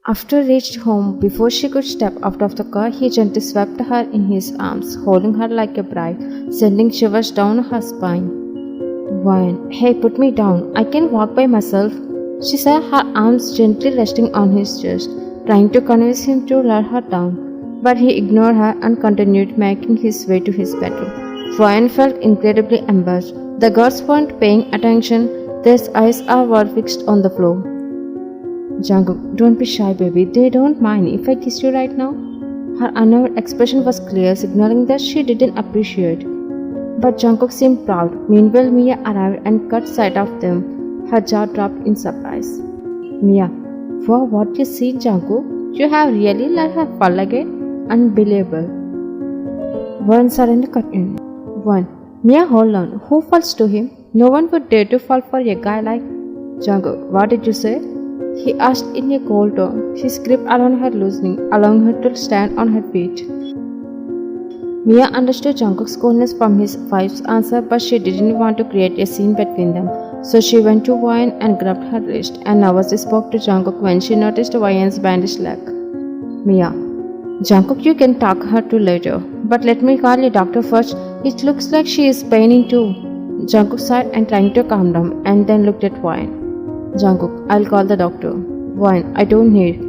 After reached home, before she could step out of the car, he gently swept her in his arms, holding her like a bride, sending shivers down her spine. Wine, hey, put me down. I can walk by myself. She said, her arms gently resting on his chest, trying to convince him to let her down. But he ignored her and continued making his way to his bedroom. Wine felt incredibly embarrassed. The girls weren't paying attention. Their eyes were fixed on the floor. Jungkook, don't be shy, baby. They don't mind if I kiss you right now. Her unnerved expression was clear, signaling that she didn't appreciate. But Jungkook seemed proud. Meanwhile, Mia arrived and caught sight of them. Her jaw dropped in surprise. Mia, wow, what you see, Jungkook? You have really let her fall again? Unbelievable. One suddenly cut in. One. Mia, hold on. Who falls to him? No one would dare to fall for a guy like Jungkook. What did you say? He asked in a cold tone. His grip around her loosening, allowing her to stand on her feet. Mia understood Jungkook's coldness from his wife's answer, but she didn't want to create a scene between them. So she went to Wyan and grabbed her wrist and nervously spoke to Jungkook when she noticed Wyan's bandaged leg. Mia, Jungkook, you can talk her to later, but let me call a doctor first. It looks like she is paining too. Jungkook sighed and trying to calm down, and then looked at Wyan. Jungkook, I'll call the doctor. Wyan, I don't need.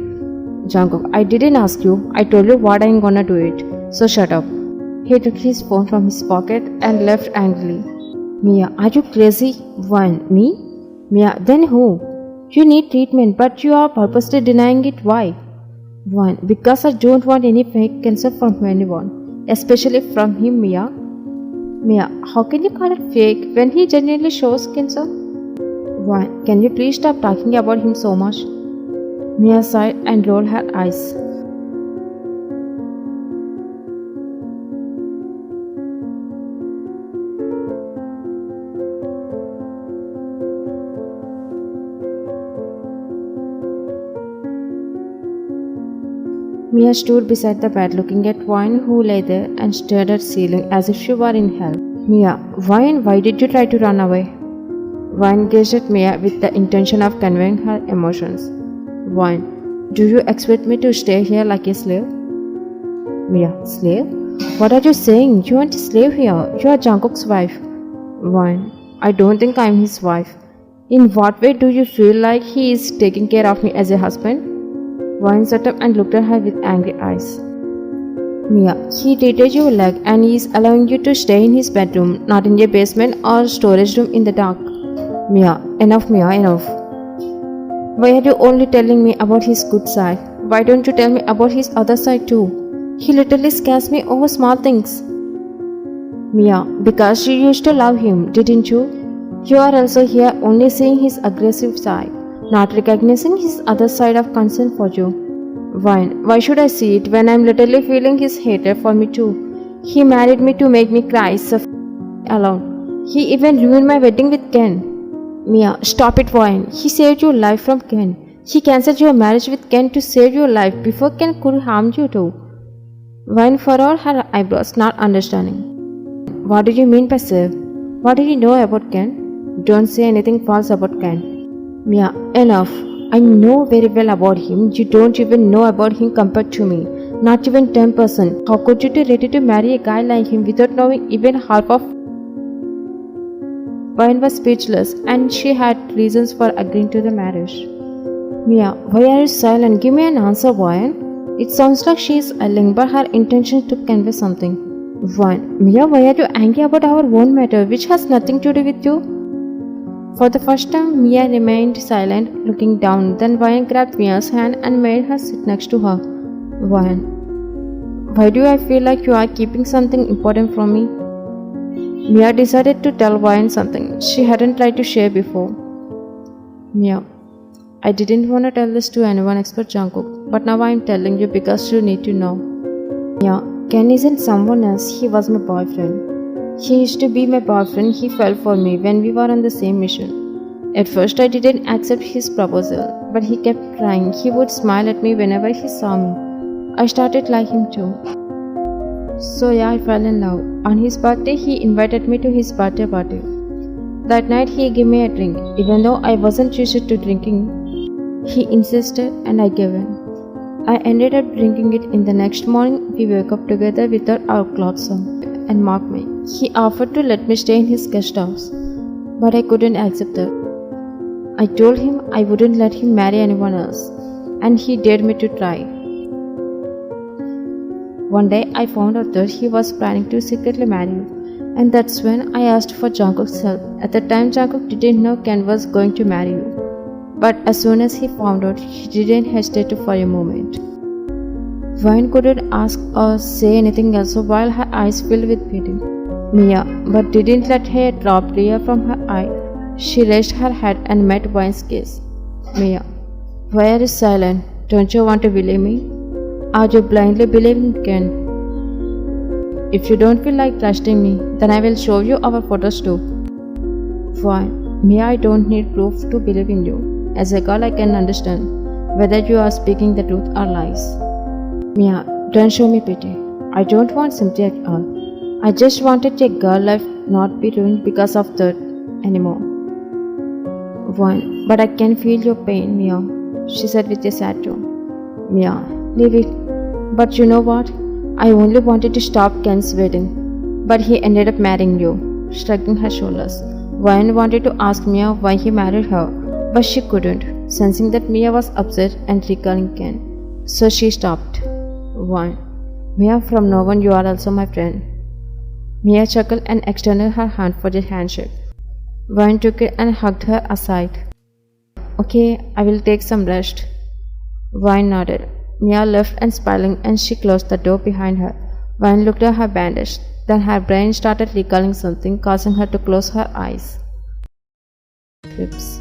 Jungkook, I didn't ask you. I told you what I'm gonna do it. So shut up. He took his phone from his pocket and left angrily. Mia, are you crazy? Wyan, me? Mia, then who? You need treatment, but you are purposely denying it. Why? Wyan, because I don't want any fake cancer from anyone, especially from him, Mia. Mia, how can you call it fake when he genuinely shows cancer? Why, can you please stop talking about him so much? Mia sighed and rolled her eyes. Mia stood beside the bed looking at Wyan, who lay there and stared at the ceiling as if she were in hell. Mia, why did you try to run away? Wyan gazed at Mia with the intention of conveying her emotions. Wyan, do you expect me to stay here like a slave? Mia, slave? What are you saying? You aren't a slave here. You are Jungkook's wife. Wyan, I don't think I am his wife. In what way do you feel like he is taking care of me as a husband? Wyan sat up and looked at her with angry eyes. Mia, he treated your leg and he is allowing you to stay in his bedroom, not in a basement or storage room in the dark. Mia, enough, enough. Why are you only telling me about his good side? Why don't you tell me about his other side too? He literally scares me over small things. Mia, because you used to love him, didn't you? You are also here only seeing his aggressive side, not recognizing his other side of concern for you. Why should I see it when I'm literally feeling his hatred for me too? He married me to make me cry, suffer alone. He even ruined my wedding with Ken. Mia, stop it, Wyan. He saved your life from Ken. He cancelled your marriage with Ken to save your life before Ken could harm you too. Wyan furrowed her eyebrows, not understanding. What do you mean by save? What do you know about Ken? Don't say anything false about Ken. Mia, enough. I know very well about him. You don't even know about him compared to me. Not even 10%. How could you be ready to marry a guy like him without knowing even half of? Wyan was speechless and she had reasons for agreeing to the marriage. Mia, why are you silent? Give me an answer, Wyan. It sounds like she is yelling, but her intention to convey something. Wyan, Mia, why are you angry about our own matter, which has nothing to do with you? For the first time, Mia remained silent, looking down. Then Wyan grabbed Mia's hand and made her sit next to her. Wyan, why do I feel like you are keeping something important from me? Mia decided to tell Wyan something she hadn't tried to share before. Mia, I didn't want to tell this to anyone except Jungkook, but now I am telling you because you need to know. Mia, Ken isn't someone else, he was my boyfriend. He used to be my boyfriend, he fell for me when we were on the same mission. At first I didn't accept his proposal, but he kept trying. He would smile at me whenever he saw me. I started liking him too. So yeah, I fell in love. On his birthday, he invited me to his birthday party. That night, he gave me a drink. Even though I wasn't used to drinking, he insisted and I gave in. I ended up drinking it in the next morning. We woke up together without our clothes on and mocked me. He offered to let me stay in his guest house, but I couldn't accept that. I told him I wouldn't let him marry anyone else, and he dared me to try. One day I found out that he was planning to secretly marry you, and that's when I asked for Jungkook's help. At the time, Jungkook didn't know Ken was going to marry you. But as soon as he found out, he didn't hesitate for a moment. Vine couldn't ask or say anything else while her eyes filled with pity. Mia, but didn't let her drop tear from her eye. She raised her head and met Vine's gaze. Mia, why are you silent? Don't you want to believe me? Are you blindly believing Ken? If you don't feel like trusting me, then I will show you our photos too. Vine, Mia, I don't need proof to believe in you. As a girl, I can understand whether you are speaking the truth or lies. Mia, don't show me pity. I don't want sympathy at all. I just wanted a girl life not be ruined because of that anymore. Vine, but I can feel your pain, Mia, she said with a sad tone. Mia, leave it. But you know what? I only wanted to stop Ken's wedding, but he ended up marrying you, shrugging her shoulders. Vine wanted to ask Mia why he married her, but she couldn't, sensing that Mia was upset and recalling Ken. So she stopped. Vine, Mia, from now on you are also my friend. Mia chuckled and extended her hand for the handshake. Vine took it and hugged her aside. Okay, I will take some rest. Vine nodded. Mia left and smiling, and she closed the door behind her. Vine looked at her bandage. Then her brain started recalling something, causing her to close her eyes. Trips.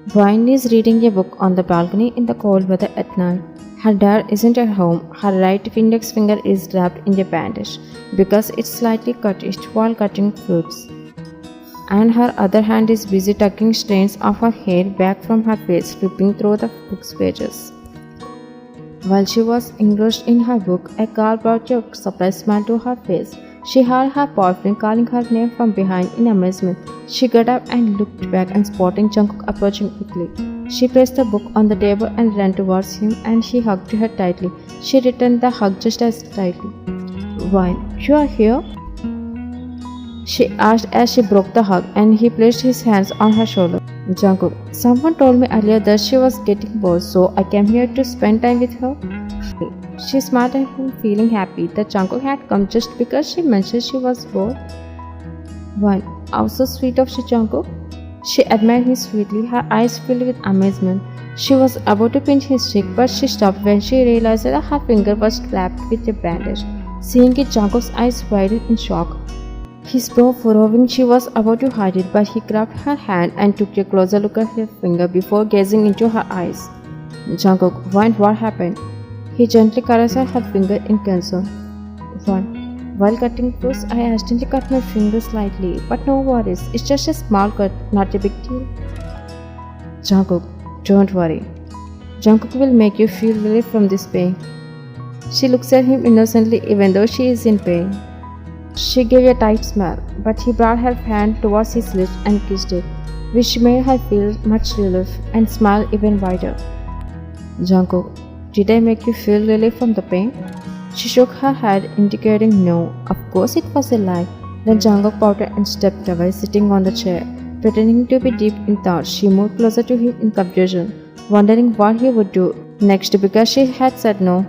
Vine is reading a book on the balcony in the cold weather at night. Her dad isn't at home. Her right index finger is wrapped in a bandage because it's slightly cut while cutting fruits. And her other hand is busy tucking strands of her hair back from her face, flipping through the book's pages. While she was engrossed in her book, a girl brought a surprised smile to her face. She heard her boyfriend calling her name from behind in amazement. She got up and looked back and spotting Jungkook approaching quickly. She placed the book on the table and ran towards him, and he hugged her tightly. She returned the hug just as tightly. Vine, you are here? She asked as she broke the hug, and he placed his hands on her shoulder. Jungkook, someone told me earlier that she was getting bored, so I came here to spend time with her. She smiled at him, feeling happy that Jungkook had come just because she mentioned she was bored. Vine, how so sweet of you, Jungkook. She admired him sweetly, her eyes filled with amazement. She was about to pinch his cheek, but she stopped when she realized that her finger was wrapped with a bandage. Seeing it, Jungkook's eyes widened in shock. His brow furrowing, she was about to hide it, but he grabbed her hand and took a closer look at her finger before gazing into her eyes. Jungkook, Vine, what happened? He gently caressed her finger in concern. Vine, while cutting fruits, I accidentally cut my finger slightly, but no worries, it's just a small cut, not a big deal. Jungkook, don't worry. Jungkook will make you feel relief from this pain. She looks at him innocently even though she is in pain. She gave a tight smile, but he brought her hand towards his lips and kissed it, which made her feel much relief and smile even wider. Jungkook, did I make you feel relief from the pain? She shook her head, indicating no. Of course it was a lie. Then Jungkook pouted and stepped away, sitting on the chair. Pretending to be deep in thought, she moved closer to him in confusion, wondering what he would do next because she had said no.